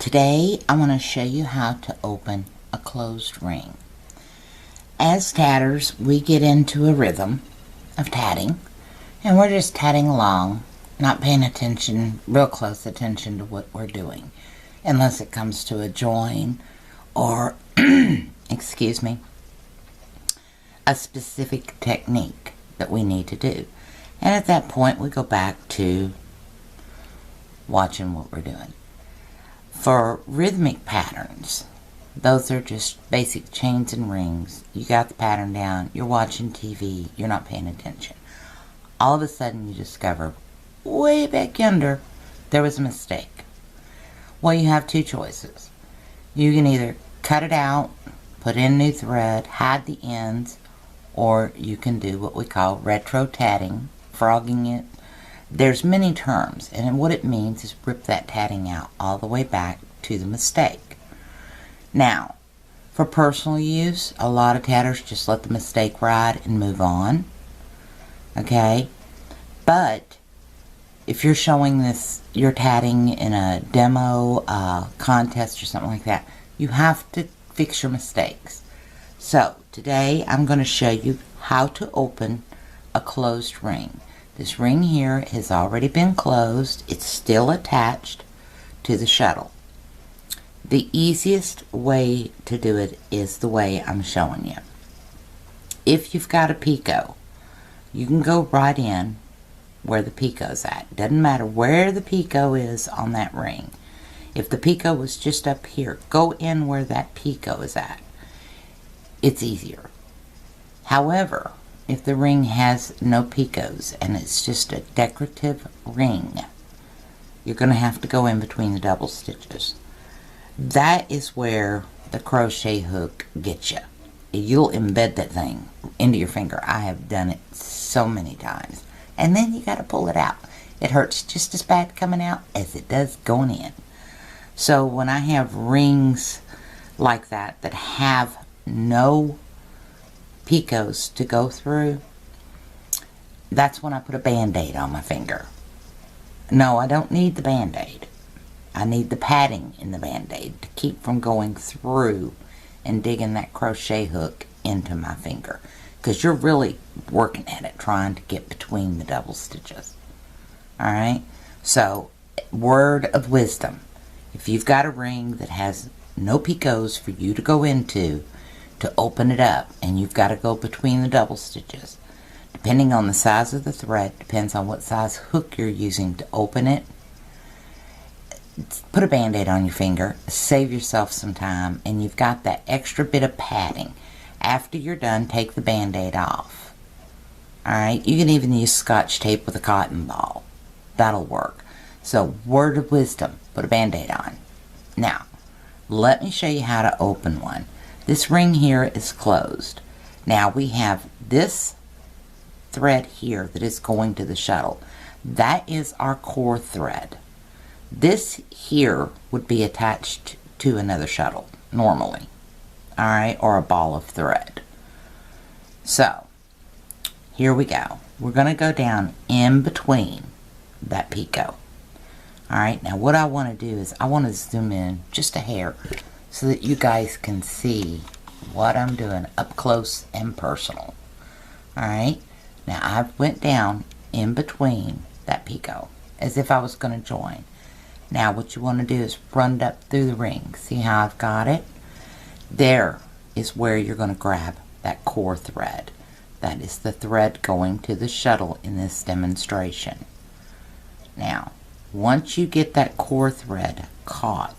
Today I want to show you how to open a closed ring. As tatters, we get into a rhythm of tatting, and we're just tatting along, not paying attention, real close attention to what we're doing, unless it comes to a join or, excuse me, a specific technique that we need to do. And at that point, we go back to watching what we're doing. For rhythmic patterns, those are just basic chains and rings. You got the pattern down, you're watching TV, you're not paying attention. All of a sudden you discover, way back yonder, there was a mistake. Well, you have two choices. You can either cut it out, put in new thread, hide the ends, or you can do what we call retro tatting, frogging it. There's many terms, and what it means is rip that tatting out all the way back to the mistake. Now, for personal use, a lot of tatters just let the mistake ride and move on. Okay? But if you're showing this, you're tatting in a demo, contest or something like that, you have to fix your mistakes. So, today I'm going to show you how to open a closed ring. This ring here has already been closed. It's still attached to the shuttle. The easiest way to do it is the way I'm showing you. If you've got a picot, you can go right in where the picot's at. Doesn't matter where the picot is on that ring. If the picot was just up here, go in where that picot is at. It's easier. However, if the ring has no picots and it's just a decorative ring, you're going to have to go in between the double stitches. That is where the crochet hook gets you. You'll embed that thing into your finger. I have done it so many times. And then you got to pull it out. It hurts just as bad coming out as it does going in. So when I have rings like that have no picots to go through, that's when I put a band-aid on my finger. No, I don't need the band-aid. I need the padding in the band-aid to keep from going through and digging that crochet hook into my finger, because you're really working at it, trying to get between the double stitches. Alright, so word of wisdom, if you've got a ring that has no picots for you to go into to open it up, and you've got to go between the double stitches, depending on the size of the thread, depends on what size hook you're using to open it, put a band-aid on your finger, save yourself some time, and you've got that extra bit of padding. After you're done, take the band-aid off. Alright, you can even use Scotch tape with a cotton ball. That'll work. So, word of wisdom, put a band-aid on. Now, let me show you how to open one. This ring here is closed. Now we have this thread here that is going to the shuttle. That is our core thread. This here would be attached to another shuttle, normally. Alright, or a ball of thread. So, here we go. We're going to go down in between that picot. Alright, now what I want to do is I want to zoom in just a hair so that you guys can see what I'm doing up close and personal. Alright, now I went down in between that picot as if I was going to join. Now what you want to do is run it up through the ring. See how I've got it? There is where you're going to grab that core thread. That is the thread going to the shuttle in this demonstration. Now, once you get that core thread caught,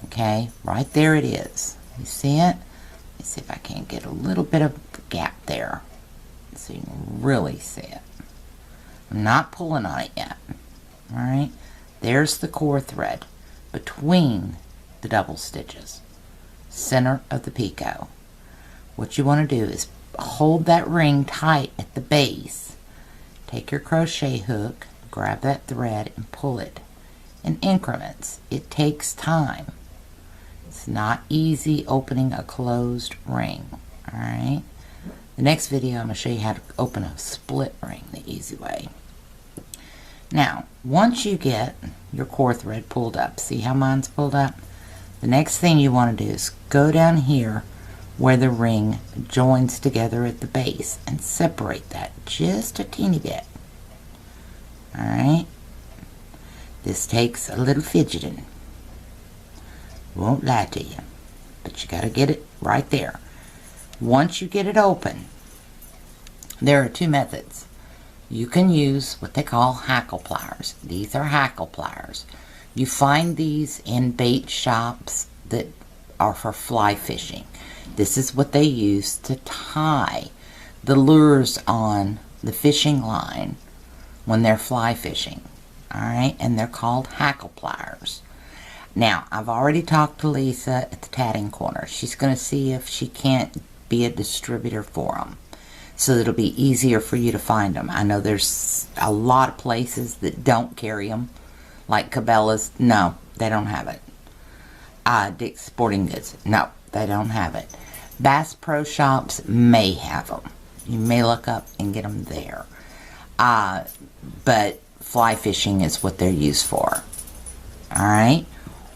okay, right there it is. You see it? Let's see if I can get a little bit of gap there so you can really see it. I'm not pulling on it yet. Alright, there's the core thread between the double stitches, center of the picot. What you want to do is hold that ring tight at the base. Take your crochet hook, grab that thread and pull it in increments. It takes time. It's not easy opening a closed ring. Alright? The next video I'm going to show you how to open a split ring the easy way. Now, once you get your core thread pulled up. See how mine's pulled up? The next thing you want to do is go down here where the ring joins together at the base and separate that just a teeny bit. Alright? This takes a little fidgeting. Won't lie to you. But you got to get it right there. Once you get it open, there are two methods. You can use what they call hackle pliers. These are hackle pliers. You find these in bait shops that are for fly fishing. This is what they use to tie the lures on the fishing line when they're fly fishing. Alright, and they're called hackle pliers. Now, I've already talked to Lisa at the Tatting Corner. She's going to see if she can't be a distributor for them, so that it'll be easier for you to find them. I know there's a lot of places that don't carry them, like Cabela's. No, they don't have it. Dick's Sporting Goods. No, they don't have it. Bass Pro Shops may have them. You may look up and get them there. But fly fishing is what they're used for. Alright?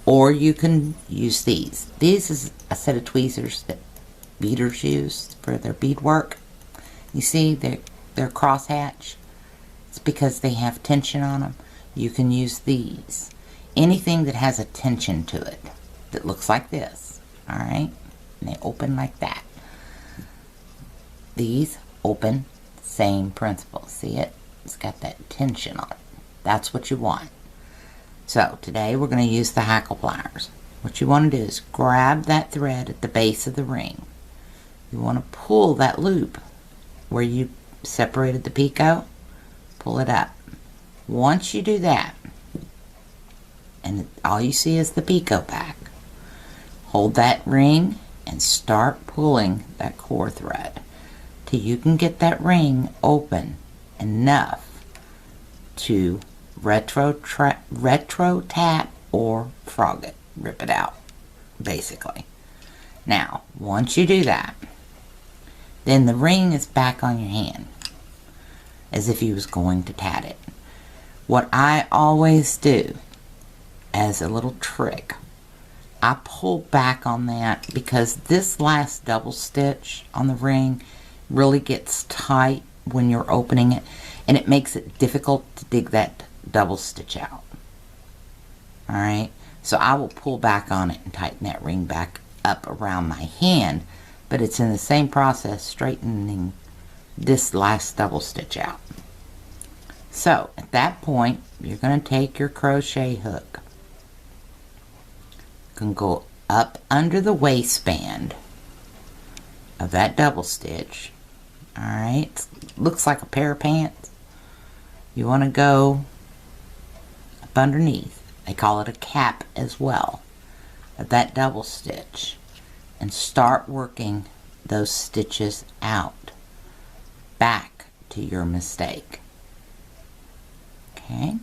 Or you can use these. These is a set of tweezers that beaders use for their beadwork. You see, they're crosshatch. It's because they have tension on them. You can use these. Anything that has a tension to it that looks like this. Alright? And they open like that. These open, same principle. See it? It's got that tension on it. That's what you want. So, today we're going to use the hackle pliers. What you want to do is grab that thread at the base of the ring. You want to pull that loop where you separated the picot. Pull it up. Once you do that, and all you see is the picot back, hold that ring and start pulling that core thread till you can get that ring open enough to retro tap or frog it, rip it out, basically. Now, once you do that, then the ring is back on your hand, as if you was going to tat it. What I always do, as a little trick, I pull back on that because this last double stitch on the ring really gets tight when you're opening it, and it makes it difficult to dig that double stitch out. Alright, so I will pull back on it and tighten that ring back up around my hand, but it's in the same process straightening this last double stitch out. So at that point, you're going to take your crochet hook. You can go up under the waistband of that double stitch. Alright, looks like a pair of pants. You want to go up underneath. They call it a cap as well, of that double stitch, and start working those stitches out back to your mistake. Okay,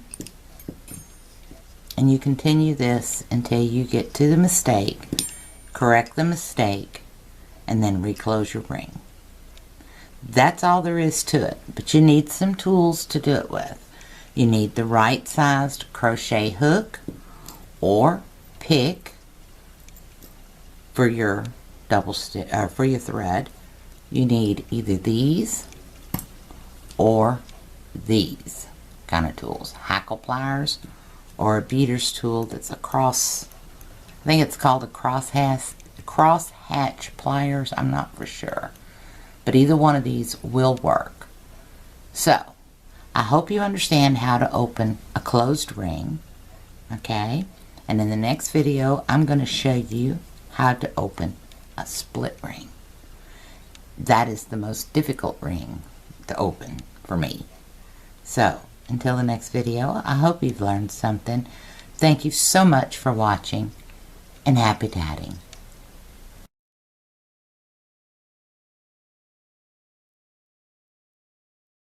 and you continue this until you get to the mistake, correct the mistake, and then reclose your ring. That's all there is to it, but you need some tools to do it with. You need the right sized crochet hook or pick for your double stitch, for your thread. You need either these or these kind of tools, hackle pliers or a beater's tool that's a cross. I think it's called a crosshatch pliers. I'm not for sure, but either one of these will work. So I hope you understand how to open a closed ring, okay? And in the next video, I'm going to show you how to open a split ring. That is the most difficult ring to open for me. So, until the next video, I hope you've learned something. Thank you so much for watching, and happy tatting.